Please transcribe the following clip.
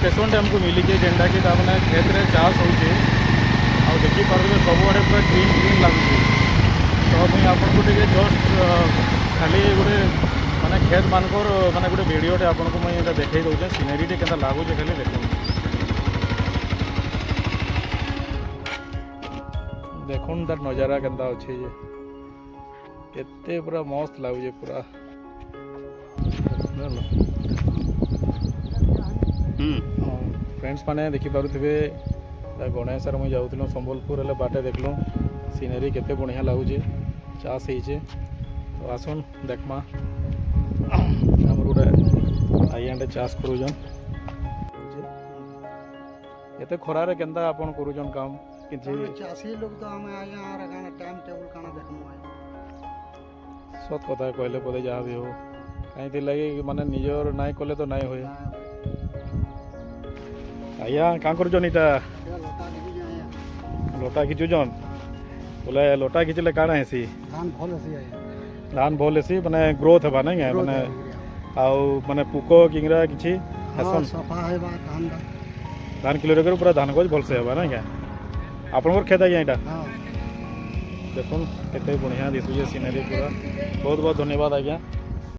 Location आमको मिली जेनटा कि मैंने खेत में चाष होचे आ देखिए सबुआड़े पूरा ग्रीन ग्रीन लगुच तो मुझे आपको टे जस्ट खाली गोटे माने खेत मानकर माने गोटे वीडियोटे आपको मुझे देखई दूचे सीनेरीटे के लगुचे खाली देखुन तार नजारा केंता अच्छे जे केते पूरा मस्त लगुचे पूरा फ्रेंड्स माने देखी पारुथिबे गणेशर मुझे जाऊँ संबलपुर हेल्ले बाटे देखलु सीनेरी केते बढ़िया लगुचे चाष होइचे तो आसन देखमा आमर गोटे आइए चाष करूजन एते खरारे केंता आपन करूजन काम किछि चाषी लोग तो हमें आया आ रहा टाइम टेबल काना देखमु सत कथा कहले पदे जहाँ भी हो कहीं लगे माने निजर नाई कले तो नाई होए आया क्या करुचन इटा लोटा खिचुचन बोले लोटा खिचले काଣା हेसी धान भल हेसी माने ग्रोथ हेबा नहीं माने आउ माने पुको किंगरा किछि हेसन सफा हेबा धान किलो रे पूरा धान गज भल से हेबा नहीं क्या आपन खेत आज्ञा यहाँ देखुन केते बढ़िया दिशुचे सीनेरी पूरा बहुत बहुत धन्यवाद आज्ञा।